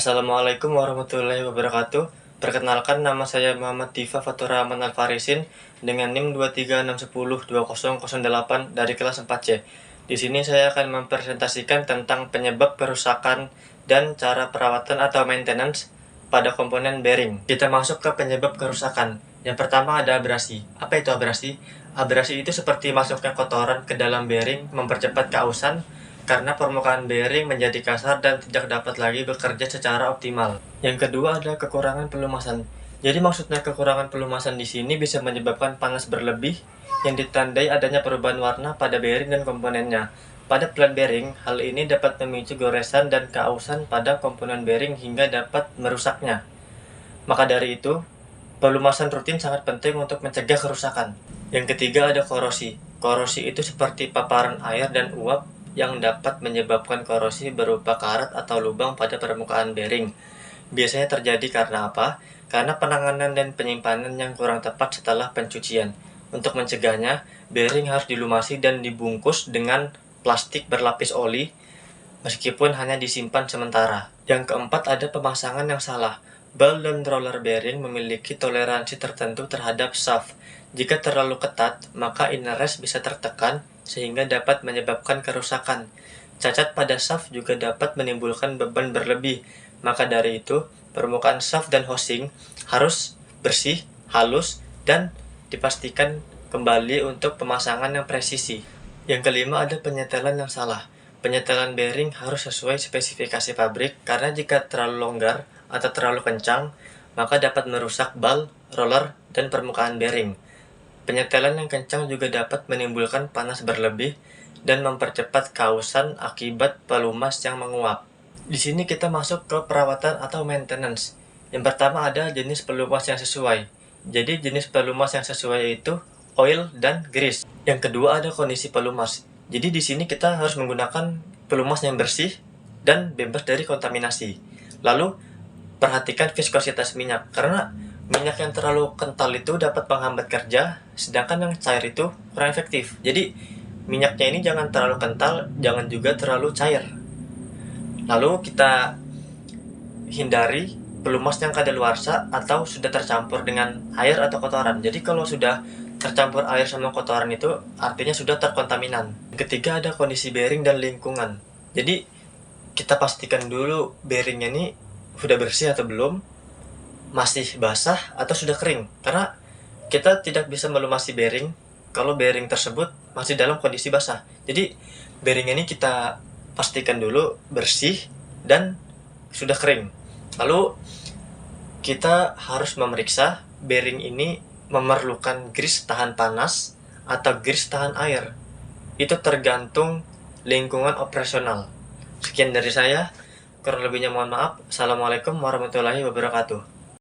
Assalamualaikum warahmatullahi wabarakatuh. Perkenalkan, nama saya Muhammad Diva Fatur Rahman Alfarisin dengan NIM 236102008 dari kelas 4C. Di sini saya akan mempresentasikan tentang penyebab kerusakan dan cara perawatan atau maintenance pada komponen bearing. Kita masuk ke penyebab kerusakan. Yang pertama ada abrasi. Apa itu abrasi? Abrasi itu seperti masuknya kotoran ke dalam bearing mempercepat keausan karena permukaan bearing menjadi kasar dan tidak dapat lagi bekerja secara optimal. Yang kedua ada kekurangan pelumasan. Jadi maksudnya kekurangan pelumasan di sini bisa menyebabkan panas berlebih yang ditandai adanya perubahan warna pada bearing dan komponennya. Pada plat bearing, hal ini dapat memicu goresan dan keausan pada komponen bearing hingga dapat merusaknya. Maka dari itu, pelumasan rutin sangat penting untuk mencegah kerusakan. Yang ketiga ada korosi. Korosi itu seperti paparan air dan uap yang dapat menyebabkan korosi berupa karat atau lubang pada permukaan bearing. Biasanya terjadi karena apa? Karena penanganan dan penyimpanan yang kurang tepat setelah pencucian. Untuk mencegahnya, bearing harus dilumasi dan dibungkus dengan plastik berlapis oli, meskipun hanya disimpan sementara. Yang keempat ada pemasangan yang salah. Bal dan roller bearing memiliki toleransi tertentu terhadap shaft. Jika terlalu ketat, maka inner rest bisa tertekan sehingga dapat menyebabkan kerusakan. Cacat pada shaft juga dapat menimbulkan beban berlebih. Maka dari itu, permukaan shaft dan housing harus bersih, halus, dan dipastikan kembali untuk pemasangan yang presisi. Yang kelima ada penyetelan yang salah. Penyetelan bearing harus sesuai spesifikasi pabrik karena jika terlalu longgar atau terlalu kencang, maka dapat merusak bal, roller, dan permukaan bearing. Penyetelan yang kencang juga dapat menimbulkan panas berlebih dan mempercepat keausan akibat pelumas yang menguap. Di sini kita masuk ke perawatan atau maintenance. Yang pertama ada jenis pelumas yang sesuai. Jadi jenis pelumas yang sesuai yaitu oil dan grease. Yang kedua ada kondisi pelumas. Jadi di sini kita harus menggunakan pelumas yang bersih dan bebas dari kontaminasi. Lalu perhatikan viskositas minyak, karena minyak yang terlalu kental itu dapat menghambat kerja, sedangkan yang cair itu kurang efektif. Jadi minyaknya ini jangan terlalu kental, jangan juga terlalu cair. Lalu kita hindari pelumas yang kadaluarsa atau sudah tercampur dengan air atau kotoran. Jadi kalau sudah tercampur air sama kotoran itu artinya sudah terkontaminan. Ketiga ada kondisi bearing dan lingkungan. Jadi kita pastikan dulu bearingnya ini sudah bersih atau belum, masih basah atau sudah kering. Karena kita tidak bisa melumasi bearing kalau bearing tersebut masih dalam kondisi basah. Jadi bearing ini kita pastikan dulu bersih dan sudah kering. Lalu kita harus memeriksa bearing ini memerlukan grease tahan panas atau grease tahan air. Itu tergantung lingkungan operasional. Sekian dari saya, kurang lebihnya mohon maaf. Assalamualaikum warahmatullahi wabarakatuh.